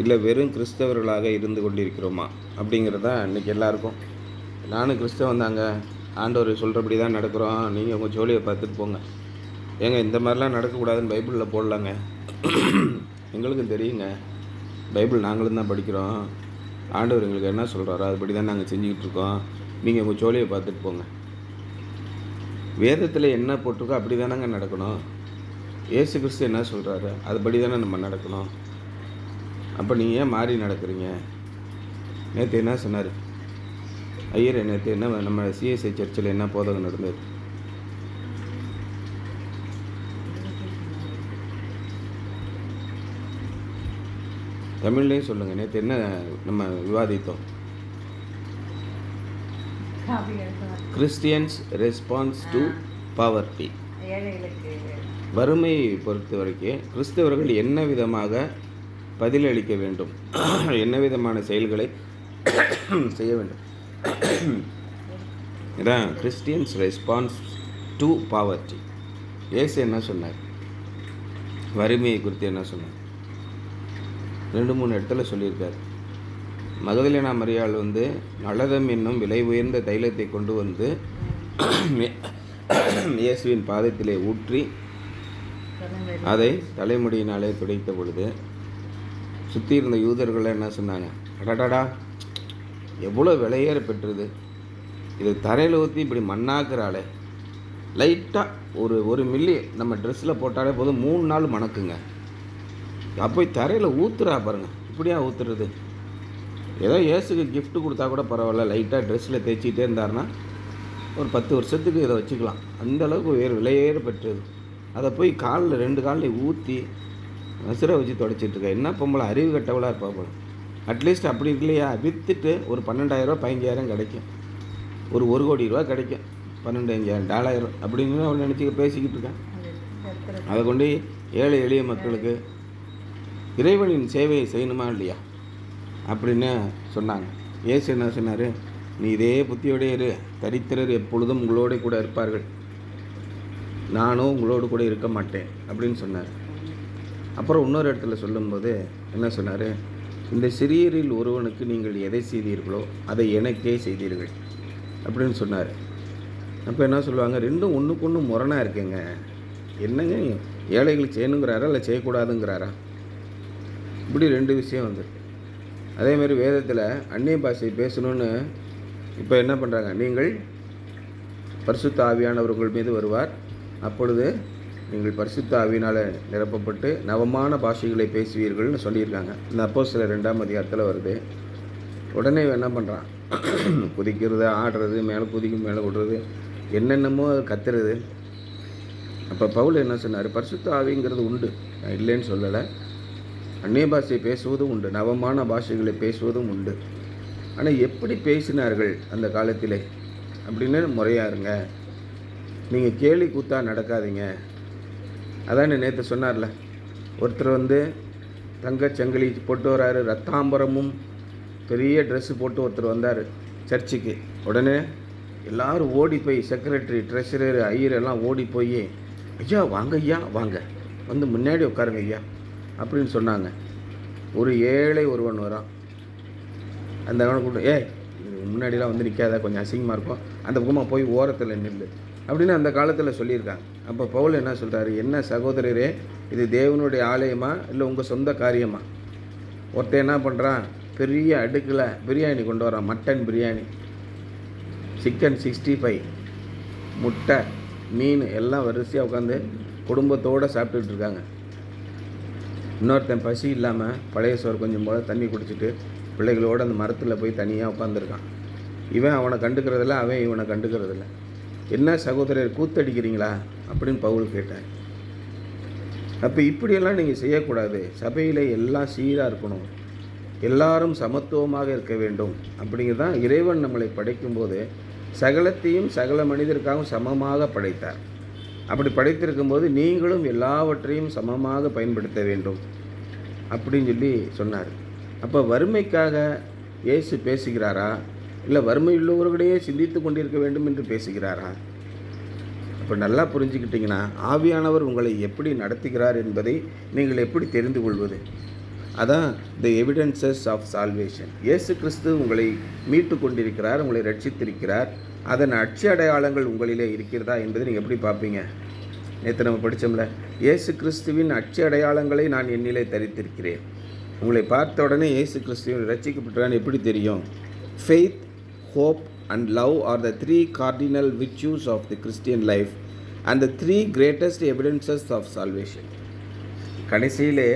இல்லை வெறும் கிறிஸ்தவர்களாக இருந்து கொண்டிருக்கிறோமா அப்படிங்கிறது தான் இன்றைக்கி எல்லாருக்கும். நானும் கிறிஸ்தவன் தாங்க, ஆண்டவர் சொல்கிறபடி தான் நடக்கிறோம், நீங்கள் உங்கள் ஜோலியை பார்த்துட்டு போங்க. ஏங்க இந்த மாதிரிலாம் நடக்கக்கூடாதுன்னு பைபிளில் போடலாங்க. எங்களுக்கும் தெரியுங்க, பைபிள் நாங்களும் தான் படிக்கிறோம். ஆண்டவர் எங்களுக்கு என்ன சொல்கிறாரோ அதுபடி தான் நாங்கள் செஞ்சுக்கிட்டு இருக்கோம். நீங்கள் உங்கள் ஜோலியை பார்த்துட்டு போங்க. வேதத்தில் என்ன போட்டிருக்கோ அப்படி தானேங்க நடக்கணும். இயேசு கிறிஸ்து என்ன சொல்கிறாரு அதுபடி தானே நம்ம நடக்கணும். அப்போ நீங்கள் ஏன் மாறி நடக்கிறீங்க? நேற்று என்ன சொன்னார் ஐயர்? நேற்று என்ன நம்ம சிஎஸ்ஐ சர்ச்சில் என்ன போதகம் நடந்தது? தமிழ்லேயும் சொல்லுங்கள். நேற்று என்ன நம்ம விவாதித்தோம்? Christians response to poverty. வறுமையை பொறுத்த வரைக்கும் கிறிஸ்தவர்கள் என்ன விதமாக பதிலளிக்க வேண்டும், என்ன விதமான செயல்களை செய்ய வேண்டும். இதான் கிறிஸ்டியன்ஸ் ரெஸ்பான்ஸ் டு பாவர்ட்டி. இயேசு என்ன சொன்னார்? வறுமையை குறித்து என்ன சொன்னார்? 2-3 இடத்துல சொல்லியிருக்கார். மகதலேனா மரியாள் நளதம் என்னும் விலை உயர்ந்த தைலத்தை கொண்டு வந்து இயேசுவின் பாதத்திலே ஊற்றி அதை தலைமுடியினாலே துடைத்த பொழுது சுற்றி இருந்த யூதர்கள் என்ன சொன்னாங்க? அடடடா, எவ்வளோ விலையேற பெற்றது, இது தரையில் ஊற்றி இப்படி மண்ணாக்குறாளே. லைட்டாக ஒரு மில்லி நம்ம ட்ரெஸ்ஸில் போட்டாலே போதும் 3 நாள் மணக்குங்க. அப்போ தரையில் ஊற்றுறா பாருங்கள், இப்படியா ஊற்றுறது? ஏதோ இயேசுக்கு கிஃப்ட் கொடுத்தா கூட பரவாயில்ல, லைட்டாக ட்ரெஸ்ஸில் தேய்ச்சிக்கிட்டே இருந்தாருன்னா ஒரு 10 வருஷத்துக்கு இதை வச்சுக்கலாம். அந்தளவுக்கு விலையேற பெற்றது. அதை போய் காலில் 2 காலில் ஊற்றி மசுரை வச்சு தொடச்சிட்ருக்கா. என்ன பொம்பளை அறிவு கட்டவளாக இருப்பா போல. அட்லீஸ்ட் அப்படி இல்லையா, விற்றுட்டு ஒரு 12,000 15,000 கிடைக்கும், ஒரு 1 கோடி ரூபா கிடைக்கும், 12,500 $1,000 அப்படின்னு அவன் நினச்சி பேசிக்கிட்டு இருக்கேன். அதை கொண்டு ஏழை எளிய மக்களுக்கு இறைவனின் சேவையை செய்யணுமா இல்லையா அப்படின்னு சொன்னாங்க. இயேசு என்ன சொன்னார்? நீ இதே புத்தியோடே இரு, தரித்திரர் எப்பொழுதும் உங்களோட கூட இருப்பார்கள், நானும் உங்களோடு கூட இருக்க மாட்டேன் அப்படின்னு சொன்னார். அப்புறம் இன்னொரு இடத்துல சொல்லும்போது என்ன சொன்னார்? இந்த சிறியரில் ஒருவனுக்கு நீங்கள் எதை செய்தீர்களோ அதை எனக்கே செய்தீர்கள் அப்படின்னு சொன்னார். அப்போ என்ன சொல்லுவாங்க? ரெண்டும் ஒன்றுக்கு ஒன்று முரணாக இருக்குங்க. என்னங்க, ஏழைகளுக்கு செய்யணுங்கிறாரா இல்லை செய்யக்கூடாதுங்கிறாரா? இப்படி 2 விஷயம் அதேமாதிரி வேதத்தில் அந்நிய பாஷை பேசணுன்னு இப்போ என்ன பண்ணுறாங்க? நீங்கள் பரிசுத்த ஆவியானவர்கள் மீது வருவார், அப்பொழுது நீங்கள் பரிசுத்த ஆவியினால் நிரப்பப்பட்டு நவமான பாஷைகளை பேசுவீர்கள்னு சொல்லியிருக்காங்க. இந்த அப்போஸ்தலர் 2ஆம் அதிகாரத்தில் வருது. உடனே என்ன பண்ணுறான்? குதிக்கிறது, ஆடுறது, மேலே குதிக்கும், மேலே விடுறது, என்னென்னமோ கத்துறது. அப்போ பவுல் என்ன சொன்னார்? பரிசுத்த ஆவிங்கிறது உண்டு, நான் இல்லைன்னு சொல்லலை. அந்நிய பாஷை பேசுவதும் உண்டு, நவமான பாஷைகளை பேசுவதும் உண்டு. ஆனால் எப்படி பேசினார்கள் அந்த காலத்திலே அப்படின்னு முறையாக இருங்க. நீங்கள் கேலி கூத்தா நடக்காதீங்க. அதான் நேற்று சொன்னார்ல, ஒருத்தர் தங்கச்சங்கிலி போட்டு வராரு, ரத்தாம்பரமும் பெரிய ட்ரெஸ்ஸு போட்டு ஒருத்தர் வந்தார் சர்ச்சுக்கு. உடனே எல்லோரும் ஓடி போய், செக்ரட்டரி, ட்ரெஷரர், ஐயர் எல்லாம் ஓடி போய், ஐயா வாங்க, ஐயா வாங்க, முன்னாடி உட்காருங்க ஐயா அப்படின்னு சொன்னாங்க. ஒரு ஏழை ஒருவன் வரான். அந்த கூப்பிட்டு, முன்னாடிலாம் நிற்காத, கொஞ்சம் அசிங்கமாக இருக்கும், அந்த பக்கமாக போய் ஓரத்தில் நில்லு அப்படின்னு அந்த காலத்தில் சொல்லியிருக்காங்க. அப்போ பவுல் என்ன சொல்கிறாரு? என்ன சகோதரரே, இது தேவனுடைய ஆலயமா இல்லை உங்கள் சொந்த காரியமா? ஒருத்தர் என்ன பண்ணுறான்? பெரிய அடுக்கில் பிரியாணி கொண்டு வரான், மட்டன் பிரியாணி, சிக்கன் 65, முட்டை, மீன் எல்லாம் வரிசையாக உட்காந்து குடும்பத்தோடு சாப்பிட்டுட்டு இருக்காங்க. இன்னொருத்தன் பசி இல்லாமல் பழைய சோறு கொஞ்சம் போல் தண்ணி குடிச்சிட்டு பிள்ளைகளோடு அந்த மரத்தில் போய் தனியாக உட்காந்துருக்கான். இவன் அவனை கண்டுக்கிறதில்ல, அவன் இவனை கண்டுக்கிறதில்ல. என்ன சகோதரர், கூத்தடிக்கிறீங்களா அப்படின்னு பவுல் கேட்டார். அப்போ இப்படியெல்லாம் நீங்கள் செய்யக்கூடாது. சபையில் எல்லாம் சீராக இருக்கணும், எல்லாரும் சமத்துவமாக இருக்க வேண்டும். அப்படிங்கிறதான் இறைவன் நம்மளை படைக்கும்போது சகலத்தையும் சகல மனிதருக்காகவும் சமமாக படைத்தார். அப்படி படைத்திருக்கும்போது நீங்களும் எல்லாவற்றையும் சமமாக பயன்படுத்த வேண்டும் அப்படின்னு சொல்லி சொன்னார். அப்போ வறுமைக்காக இயேசு பேசுகிறாரா, இல்லை வறுமை உள்ளவர்களையே சிந்தித்து கொண்டிருக்க வேண்டும் என்று பேசுகிறாரா? அப்போ நல்லா புரிஞ்சுக்கிட்டிங்கன்னா, ஆவியானவர் உங்களை எப்படி நடத்துகிறார் என்பதை நீங்கள் எப்படி தெரிந்து கொள்வது? அதான் த எவிடன்சஸ் ஆஃப் சால்வேஷன். இயேசு கிறிஸ்து உங்களை மீட்டு கொண்டிருக்கிறார், உங்களை ரட்சித்திருக்கிறார். அதன் அட்சி அடையாளங்கள் உங்களிலே இருக்கிறதா என்பதை நீங்கள் எப்படி பார்ப்பீங்க? நேற்று நம்ம படித்தோம்ல, இயேசு கிறிஸ்துவின் அட்சி அடையாளங்களை நான் என்னிலே தரித்திருக்கிறேன். உங்களை பார்த்த உடனே இயேசு கிறிஸ்துவின் ரட்சிக்கப்பட்டான்னு எப்படி தெரியும்? Faith, hope and love R the 3 cardinal virtues of the Christian life and the 3 greatest evidences of salvation. கடைசியிலே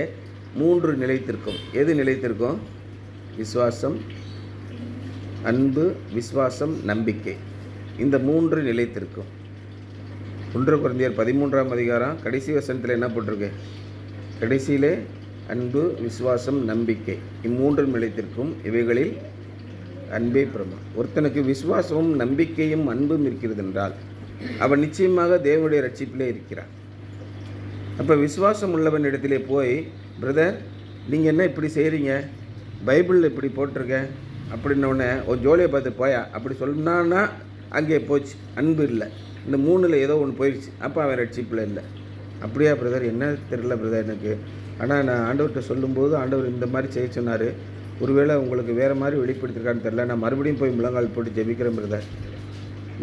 3 நிலைத்திருக்கும். எது நிலைத்திருக்கும்? விசுவாசம், அன்பு, விசுவாசம், நம்பிக்கை. இந்த 3 நிலைத்திருக்கும். 1 கொரிந்தியர் 13ஆம் அதிகாரம் கடைசி வசனத்தில் என்ன போட்டிருக்கு? கடைசியிலே அன்பு, விசுவாசம், நம்பிக்கை, இம்மூன்றும் நிலைத்திருக்கும். இவைகளில் அன்பே பிரமா. ஒருத்தனுக்கு விசுவாசமும் நம்பிக்கையும் அன்பும் இருக்கிறது என்றால் அவன் நிச்சயமாக தேவனுடைய ரட்சிப்பிலே இருக்கிறான். அப்போ விசுவாசம் உள்ளவன் இடத்திலே போய், பிரதர் நீங்கள் என்ன இப்படி செய்கிறீங்க, பைபிளில் இப்படி போட்டிருக்க அப்படின்னோடனே ஒரு ஜோலியை பார்த்து போயா அப்படி சொன்னான்னா அங்கே போச்சு, அன்பு இல்லை. இந்த 3ல் ஏதோ ஒன்று போயிடுச்சு, அப்போ அவன் ரட்சிப்பில் இல்லை. அப்படியா பிரதர், என்ன தெரியல பிரதர் எனக்கு, ஆனால் நான் ஆண்டவர்கிட்ட சொல்லும்போது ஆண்டவர் இந்த மாதிரி செய்ய சொன்னார், ஒருவேளை உங்களுக்கு வேறு மாதிரி வெளிப்படுத்திருக்கான்னு தெரில, நான் மறுபடியும் போய் முழங்கால் போட்டு ஜெபிக்கிறேன் பிரதர்.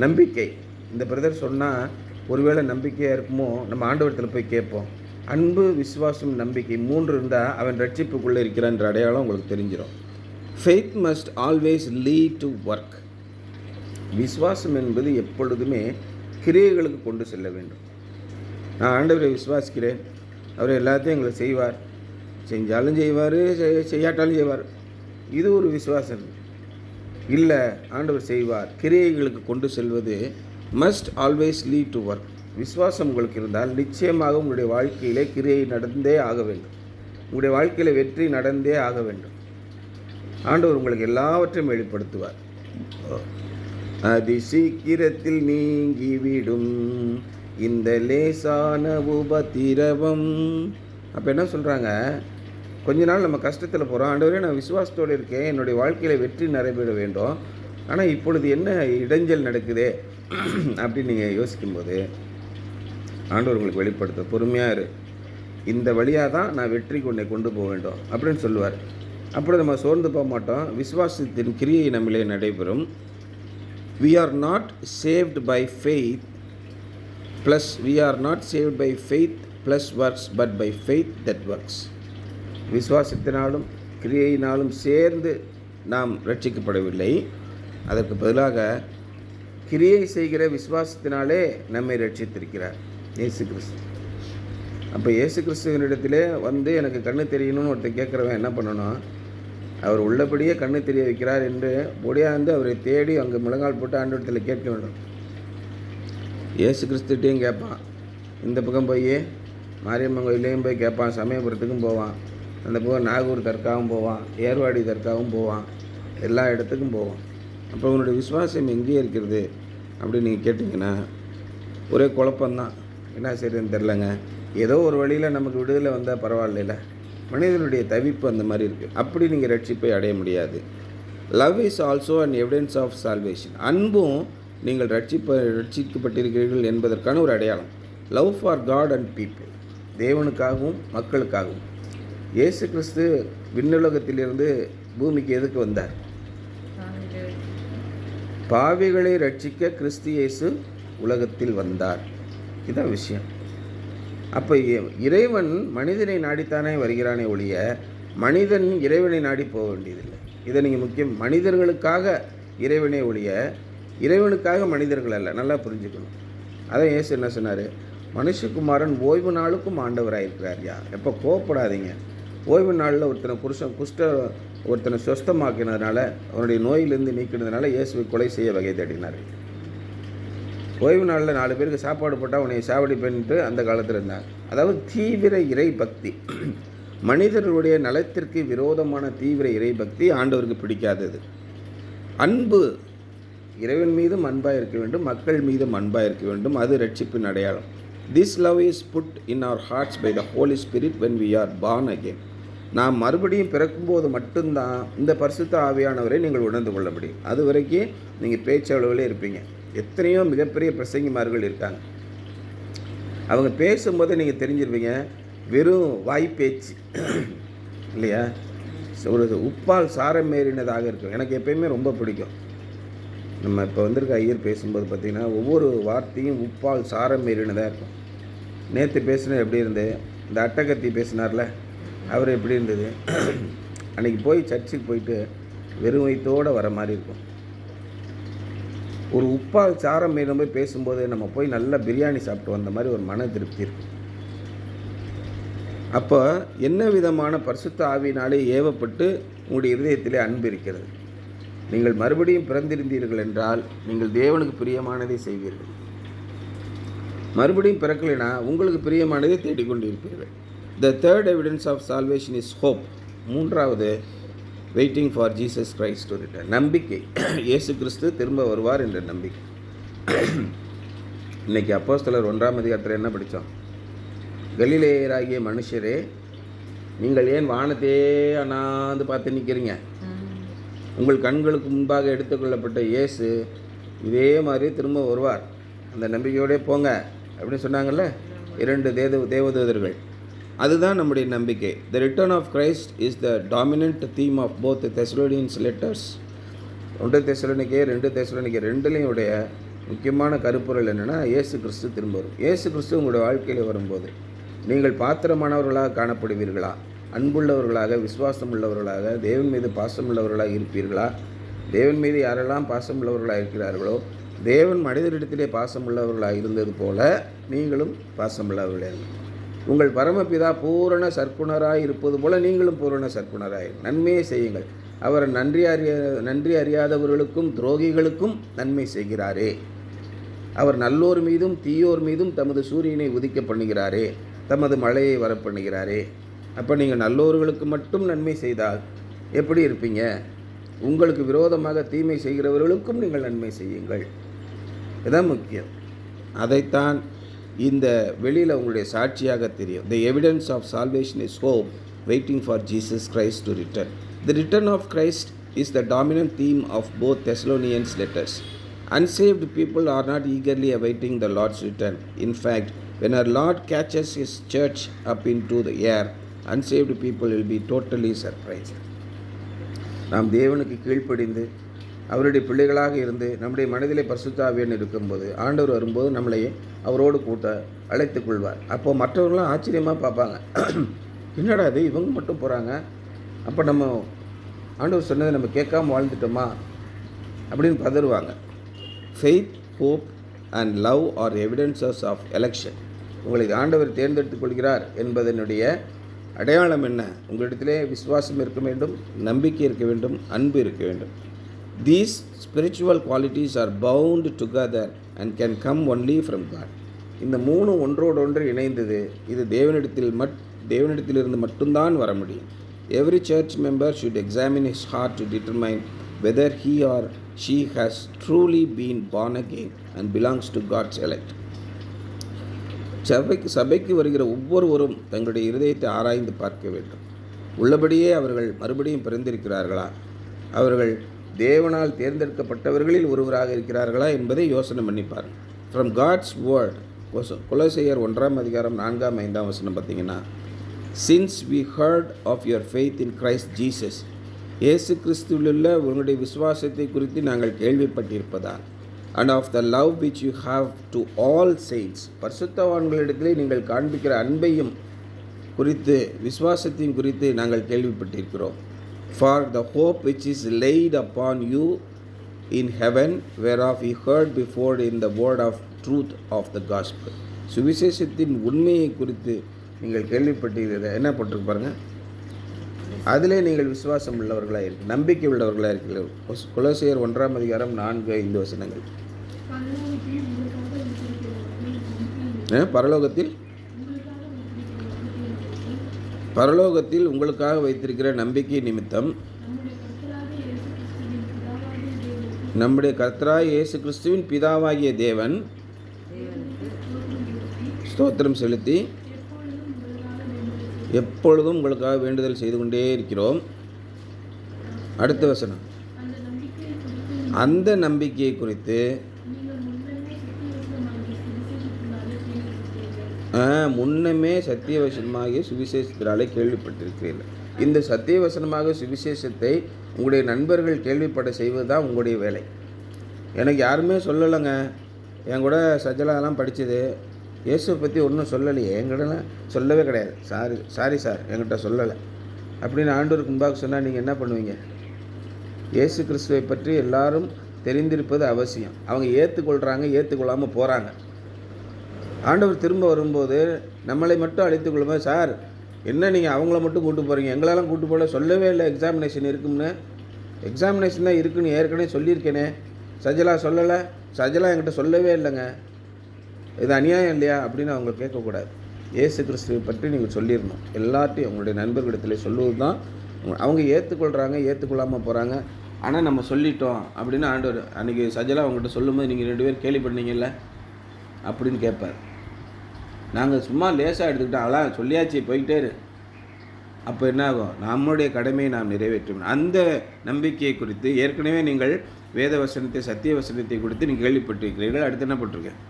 நம்பிக்கை, இந்த பிரதர் சொன்னால் ஒருவேளை நம்பிக்கையாக இருக்குமோ, நம்ம ஆண்டவரத்தில் போய் கேட்போம். அன்பு, விசுவாசம், நம்பிக்கை 3 இருந்தால் அவன் ரட்சிப்புக்குள்ளே இருக்கிறான்ற அடையாளம் உங்களுக்கு தெரிஞ்சிடும். Faith must always lead to work. விசுவாசம் என்பது எப்பொழுதுமே கிரியைகளுக்கு கொண்டு செல்ல வேண்டும். நான் ஆண்டவரை விசுவாசிக்கிறேன், அவர் எல்லாத்தையும் எங்களை செய்வார், செஞ்சாலும் செய்வார், செய்யாட்டாலும் செய்வார், இது ஒரு விசுவாசம் இல்லை. ஆண்டவர் செய்வார், கிரியைகளுக்கு கொண்டு செல்வது must always lead to work. விசுவாசம் உங்களுக்கு இருந்தால் நிச்சயமாக உங்களுடைய வாழ்க்கையிலே கிரியை நடந்தே ஆக வேண்டும், உங்களுடைய வாழ்க்கையில் வெற்றி நடந்தே ஆக வேண்டும். ஆண்டவர் உங்களுக்கு எல்லாவற்றையும் வெளிப்படுத்துவார். அதி சீக்கிரத்தில் நீங்கிவிடும் இந்த லேசான உபத்திரவம். அப்போ என்ன சொல்கிறாங்க, கொஞ்ச நாள் நம்ம கஷ்டத்தில் போகிறோம், ஆண்டவரே நான் விசுவாசத்தோடு இருக்கேன், என்னுடைய வாழ்க்கையில் வெற்றி நடைபெற வேண்டும், ஆனால் இப்பொழுது என்ன இடைஞ்சல் நடக்குதே அப்படின்னு நீங்கள் யோசிக்கும்போது ஆண்டவர் உங்களுக்கு வெளிப்படுத்த, பொறுமையாக இரு, இந்த வழியாக தான் நான் வெற்றி கொண்டு போக வேண்டும் அப்படின்னு சொல்லுவார். அப்படி நம்ம சோர்ந்து போக மாட்டோம். விசுவாசத்தின் கிரியை நம்மளே நடைபெறும். We are not saved by faith plus works, but by faith that works. விசுவாசத்தினாலும் கிரியையினாலும் சேர்ந்து நாம் ரட்சிக்கப்படவில்லை, அதற்கு பதிலாக கிரியை செய்கிற விசுவாசத்தினாலே நம்மை ரட்சித்திருக்கிறார் இயேசு கிறிஸ்து. அப்போ இயேசு கிறிஸ்துவனிடத்திலே வந்து எனக்கு கண்ணு தெரியணும்னு ஒருத்தர் கேட்குறவன் என்ன பண்ணணும்? அவர் உள்ளபடியே கண்ணு தெரிய வைக்கிறார் என்று ஒடியாந்து அவரை தேடி அங்கே முழங்கால் போட்டு ஆண்டவரத்தில் கேட்க வேண்டும். இயேசு கிறிஸ்துகிட்டையும் கேட்பான், இந்த பக்கம் போய் மாரியம்மன் கோயிலையும் போய் கேட்பான், சமயபுரத்துக்கும் போவான், அந்த பக்கம் நாகூர் தர்காவும் போவான், ஏர்வாடி தர்காவும் போவான், எல்லா இடத்துக்கும் போவான். அப்போ உன்னுடைய விசுவாசம் எங்கேயே இருக்கிறது அப்படின்னு நீங்கள் கேட்டிங்கன்னா ஒரே குழப்பந்தான், என்ன செய்யறதுன்னு தெரிலங்க. ஏதோ ஒரு வழியில் நமக்கு விடுதலை வந்தால் பரவாயில்ல, மனிதனுடைய தவிப்பு அந்த மாதிரி இருக்குது. அப்படி நீங்கள் ரட்சிப்பை அடைய முடியாது. Love is also an evidence of salvation. அன்பும் நீங்கள் ரட்சிக்கப்பட்டிருக்கிறீர்கள் என்பதற்கான ஒரு அடையாளம். Love for God and people, தேவனுக்காகவும் மக்களுக்காகவும். இயேசு கிறிஸ்து விண்ணுலகத்திலிருந்து பூமிக்கு எதுக்கு வந்தார்? பாவிகளை ரட்சிக்க கிறிஸ்து இயேசு உலகத்தில் வந்தார். இதுதான் விஷயம். அப்போ இறைவன் மனிதனை நாடித்தானே வருகிறானே ஒழிய மனிதன் இறைவனை நாடி போக வேண்டியதில்லை. இதை நீங்கள் முக்கியம், மனிதர்களுக்காக இறைவனே ஒழிய இறைவனுக்காக மனிதர்கள் அல்ல, நல்லா புரிஞ்சுக்கணும். அதான் இயேசு என்ன சொன்னார்? மனுஷகுமாரன் ஓய்வு நாளுக்கும் ஆண்டவராக இருக்கிறார். எப்போ கோவப்படாதீங்க. ஓய்வு நாளில் ஒருத்தனை சுஸ்தமாக்கினதுனால, அவனுடைய நோயிலிருந்து நீக்கினதுனால இயேசுவை கொலை செய்ய வகை தேடினார். ஓய்வு நாளில் 4 பேருக்கு சாப்பாடு போட்டால் உன்னை சாவடி பண்ணிட்டு அந்த காலத்தில் இருந்தாங்க. அதாவது தீவிர இறை பக்தி, மனிதர்களுடைய நலத்திற்கு விரோதமான தீவிர இறை பக்தி ஆண்டவருக்கு பிடிக்காதது. அன்பு, இறைவன் மீதும் அன்பாக இருக்க வேண்டும், மக்கள் மீதும் அன்பாக இருக்க வேண்டும், அது ரட்சிப்பின் அடையாளம். This love is put in our hearts by the Holy Spirit when we are born again. நாம் மறுபடியும் பிறக்கும்போது மட்டும்தான் இந்த பரிசுத்த ஆவியானவரை நீங்கள் உணர்ந்து கொள்ள முடியும். அது வரைக்கும் நீங்கள் பேச்சளவில் இருப்பீங்க. எத்தனையோ மிகப்பெரிய பிரசங்கிமார்கள் இருக்காங்க, அவங்க பேசும்போது நீங்கள் தெரிஞ்சிருப்பீங்க, வெறும் வாய் பேச்சு, இல்லையா? ஒரு உப்பால் சாரம் ஏறினதாக இருக்கும். எனக்கு எப்பயுமே ரொம்ப பிடிக்கும். நம்ம இப்போ வந்திருக்க ஐயர் பேசும்போது பார்த்திங்கன்னா ஒவ்வொரு வார்த்தையும் உப்பால் சாரம் ஏறினதாக இருக்கும். நேற்று பேசுனது எப்படி இருந்தது? இந்த அட்டகத்தி பேசினார்ல, அவர் எப்படி இருந்தது? அன்றைக்கி போய் சர்ச்சுக்கு போயிட்டு வெறும் வயிற்றோடு வர மாதிரி இருக்கும். ஒரு உப்பால் சாரம் ஏறின போய் பேசும்போது நம்ம போய் நல்லா பிரியாணி சாப்பிட்டு வந்த மாதிரி ஒரு மன திருப்தி இருக்கும். அப்போ என்ன விதமான பரிசுத்த ஆவியினாலே ஏவப்பட்டு உங்களுடைய இருதயத்திலே அன்பு இருக்கிறது. நீங்கள் மறுபடியும் பிறந்திருந்தீர்கள் என்றால் நீங்கள் தேவனுக்கு பிரியமானதை செய்வீர்கள். மறுபடியும் பிறக்கலைனா உங்களுக்கு பிரியமானதை தேடிக்கொண்டு இருப்பீர்கள். The third evidence of salvation is hope. மூன்றாவது, waiting for Jesus Christ to return. நம்பிக்கை. இயேசு கிறிஸ்து திரும்ப வருவார் என்ற நம்பிக்கை. இன்றைக்கி அப்போஸ்தலர் 1ஆம் அதிகாரத்தில் என்ன படித்தோம்? கலிலேயராகிய மனுஷரே, நீங்கள் ஏன் வானத்தையே அண்ணாந்து பார்த்து நிற்கிறீங்க? உங்கள் கண்களுக்கு முன்பாக எடுத்துக்கொள்ளப்பட்ட இயேசு இதே மாதிரி திரும்ப வருவார், அந்த நம்பிக்கையோடே போங்க அப்படின்னு சொன்னாங்கல்ல 2 தேவதூதர்கள். அதுதான் நம்முடைய நம்பிக்கை. The return of Christ is the dominant theme of both the Thessalonians letters. 1 தெசலோனிக்கேயர் 2 தெசலோனிக்கேயர் 2லையும் உடைய முக்கியமான கருப்பொருள் என்னென்னா, இயேசு கிறிஸ்து திரும்ப வரும். இயேசு கிறிஸ்து உங்களுடைய வாழ்க்கையில் வரும்போது நீங்கள் பாத்திரமானவர்களாக காணப்படுவீர்களா? அன்புள்ளவர்களாக, விசுவாசம் உள்ளவர்களாக, தேவன் மீது பாசம் உள்ளவர்களாக இருப்பீர்களா? தேவன் மீது யாரெல்லாம் பாசம் உள்ளவர்களாக இருக்கிறார்களோ, தேவன் மனிதரிடத்திலே பாசம் உள்ளவர்களாக இருந்தது போல நீங்களும் பாசம் உள்ளவர்களே. உங்கள் பரமபிதா பூரண சற்குணராய் இருப்பது போல நீங்களும் பூரண சற்குணராய் நன்மையை செய்யுங்கள். அவர் நன்றி அறியாதவர்களுக்கும் துரோகிகளுக்கும் நன்மை செய்கிறாரே. அவர் நல்லோர் மீதும் தீயோர் மீதும் தமது சூரியனை உதிக்க பண்ணுகிறாரே, தமது மழையை வரப்பண்ணுகிறாரே. அப்போ நீங்கள் நல்லோர்களுக்கு மட்டும் நன்மை செய்தால் எப்படி இருப்பீங்க? உங்களுக்கு விரோதமாக தீமை செய்கிறவர்களுக்கும் நீங்கள் நன்மை செய்யுங்கள். இதுதான் முக்கியம். அதைத்தான் இந்த வெளியில் உங்களுடைய சாட்சியாக தெரியும். The evidence of salvation is hope, waiting for Jesus Christ to return. The return of Christ is the dominant theme of both Thessalonians letters. Unsaved people are not eagerly awaiting the Lord's return. In fact, when our Lord catches His church up into the air, unsaved people will be totally surprised. நாம் தேவனுக்கு கீழ்ப்படிந்து அவருடைய பிள்ளைகளாக இருந்து நம்முடைய மனதிலே பரிசுத்த ஆவியானவர் இருக்கும்போது, ஆண்டவர் வரும்போது நம்மளை அவரோடு கூட்ட அழைத்துக் கொள்வார். அப்போது மற்றவர்களாம் ஆச்சரியமாக பார்ப்பாங்க, என்னடா இது இவங்க மட்டும் போகிறாங்க, அப்போ நம்ம ஆண்டவர் சொன்னதை நம்ம கேட்காம வாழ்ந்துட்டோமா அப்படின்னு பதறுவாங்க. Faith, hope and love are evidences of election. உங்களை ஆண்டவர் தேர்ந்தெடுத்துக் கொள்கிறார் என்பதனுடைய அடையாளம் என்ன? உங்களிடத்திலே விசுவாசம் இருக்க வேண்டும், நம்பிக்கை இருக்க வேண்டும், அன்பு இருக்க வேண்டும். These spiritual qualities are bound together and can come only from God. இந்த மூணு ஒன்றோடொன்று இணைந்தது. இது தேவனிடத்திலிருந்து மட்டும்தான் வர முடியும். Every church member should examine his heart to determine whether he or she has truly been born again and belongs to God's elect. சபைக்கு வருகிற ஒவ்வொருவரும் தங்களுடைய இருதயத்தை ஆராய்ந்து பார்க்க வேண்டும். உள்ளபடியே அவர்கள் மறுபடியும் பிறந்திருக்கிறார்களா? அவர்கள் தேவனால் தேர்ந்தெடுக்கப்பட்டவர்களில் ஒருவராக இருக்கிறார்களா என்பதை யோசனை பண்ணிப்பார். ஃப்ரம் காட்ஸ் வேர்ட், கொலோசையர் 1ஆம் அதிகாரம் 4ஆம் 5ஆம் வசனம் பார்த்தீங்கன்னா, since we heard of your faith in Christ Jesus, இயேசு கிறிஸ்துவிலுள்ள உங்களுடைய விசுவாசத்தை குறித்து நாங்கள் கேள்விப்பட்டிருப்பதால், and of the love which you have to all saints, பரிசுத்தவான்களிடத்திலே நீங்கள் காண்பிக்கிற அன்பையும் குறித்து, விசுவாசத்தையும் குறித்து நாங்கள் கேள்விப்பட்டிருக்கிறோம். For the hope which is laid upon you in heaven, whereof we heard before in the word of truth of the gospel. சுவிசேஷத்தின் உண்மையை குறித்து நீங்கள் கேள்விப்பட்டீர்கள். என்ன போட்டிருக்கு பாருங்க, அதிலே நீங்கள் விசுவாசம் உள்ளவர்களாக இருக்கு, நம்பிக்கை உள்ளவர்களாக இருக்கிறீர்கள். கொலோசையர் 1ஆம் அதிகாரம் 4-5 வசனங்கள். பரலோகத்தில் உங்களுக்காக வைத்திருக்கிற நம்பிக்கை நிமித்தம் நம்முடைய கர்த்தராகிய இயேசு கிறிஸ்துவின் பிதாவாகிய தேவன் ஸ்தோத்திரம் செலுத்தி எப்பொழுதும் உங்களுக்காக வேண்டுதல் செய்து கொண்டே இருக்கிறோம். அடுத்த வசனம், அந்த நம்பிக்கையை குறித்து முன்னமே சத்திய வசனமாகிய சுவிசேஷத்தினாலே கேள்விப்பட்டிருக்கிறீர்கள். இந்த சத்திய வசனமாக சுவிசேஷத்தை உங்களுடைய நண்பர்கள் கேள்விப்பட செய்வது தான் உங்களுடைய வேலை. எனக்கு யாருமே சொல்லலைங்க, என் கூட சஜலாலாம் படித்தது இயேசுவை பற்றி ஒன்றும் சொல்லலையே, என்கிட்டலாம் சொல்லவே கிடையாது, சாரி சார் என்கிட்ட சொல்லலை அப்படின்னு ஆண்டவருக்கு முன்பாக சொன்னால் நீங்கள் என்ன பண்ணுவீங்க? இயேசு கிறிஸ்துவை பற்றி எல்லாரும் தெரிந்திருப்பது அவசியம். அவங்க ஏற்றுக்கொள்கிறாங்க, ஏற்றுக்கொள்ளாமல் போகிறாங்க. ஆண்டவர் திரும்ப வரும்போது நம்மளை மட்டும் அழைத்து கொள்ளும்போது, சார் என்ன நீங்கள் அவங்கள மட்டும் கூட்டு போகிறீங்க, எங்களெல்லாம் கூட்டு போகல, சொல்லவே இல்லை எக்ஸாமினேஷன் இருக்குன்னு. எக்ஸாமினேஷன் தான் இருக்குன்னு ஏற்கனவே சொல்லியிருக்கேனே, சஜலா சொல்லலை, சஜலா என்கிட்ட சொல்லவே இல்லைங்க, இது அநியாயம் இல்லையா அப்படின்னு அவங்க கேட்கக்கூடாது. இயேசு கிறிஸ்துவை பற்றி நீங்கள் சொல்லிடணும். எல்லாத்தையும் உங்களுடைய நண்பர்களிடத்தில் சொல்லுவது தான். அவங்க ஏற்றுக்கொள்கிறாங்க, ஏற்றுக்கொள்ளாமல் போகிறாங்க. ஆனால் நம்ம சொல்லிட்டோம் அப்படின்னு ஆண்டவர் அன்றைக்கி சஜலா அவங்ககிட்ட சொல்லும்போது நீங்கள் 2 பேர் கேள்வி பண்ணீங்கல்ல அப்படின்னு கேட்பார். நாங்கள் சும்மா லேசாக எடுத்துக்கிட்டோம், அதெல்லாம் சொல்லியாச்சு போய்கிட்டே இரு. அப்போ என்ன ஆகும்? நம்மளுடைய கடமையை நாம் நிறைவேற்றும். அந்த நம்பிக்கையை குறித்து ஏற்கனவே நீங்கள் வேத வசனத்தை, சத்திய வசனத்தை குறித்து நீங்கள் கேள்விப்பட்டிருக்கிறீர்கள். அடுத்து என்ன போட்டிருக்கேன்?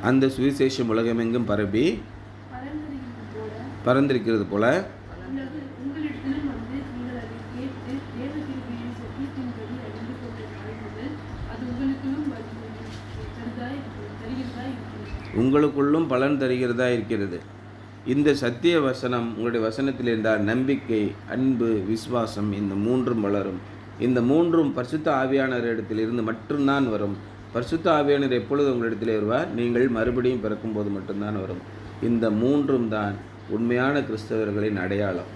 அந்த சுவிசேஷம் உலகமெங்கும் பரப்பி பறந்திருக்கிறது போல உங்களுக்குள்ளும் பலன் தருகிறதா இருக்கிறது. இந்த சத்திய வசனம் உங்களுடைய வசனத்தில் இருந்தால் நம்பிக்கை, அன்பு, விசுவாசம் இந்த 3ம் வளரும். இந்த 3ம் பரிசுத்த ஆவியானவரிடத்திலிருந்து மட்டும்தான் வரும். பரிசுத்த ஆவியானவர் எப்பொழுது உங்களிடத்தில் வருவார்? நீங்கள் மறுபடியும் பிறக்கும்போது மட்டும்தான் வரும். இந்த 3ம் தான் உண்மையான கிறிஸ்தவர்களின் அடையாளம்.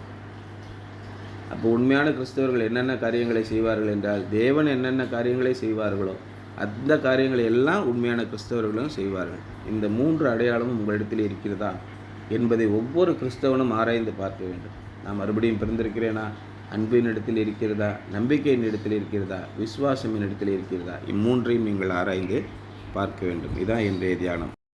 அப்போ உண்மையான கிறிஸ்தவர்கள் என்னென்ன காரியங்களை செய்வார்கள் என்றால், தேவன் என்னென்ன காரியங்களை செய்வார்களோ அந்த காரியங்களை எல்லாம் உண்மையான கிறிஸ்தவர்களும் செய்வார்கள். இந்த 3 அடையாளமும் உங்களிடத்தில் இருக்கிறதா என்பதை ஒவ்வொரு கிறிஸ்தவனும் ஆராய்ந்து பார்க்க வேண்டும். நான் மறுபடியும் பிறந்திருக்கிறேனா? அன்பின் இடத்தில் இருக்கிறதா? நம்பிக்கையின் இடத்தில் இருக்கிறதா? விசுவாசமின் இடத்தில் இருக்கிறதா? இம்மூன்றையும் நீங்கள் ஆராய்ந்து பார்க்க வேண்டும். இதுதான் இன்றைய தியானம்.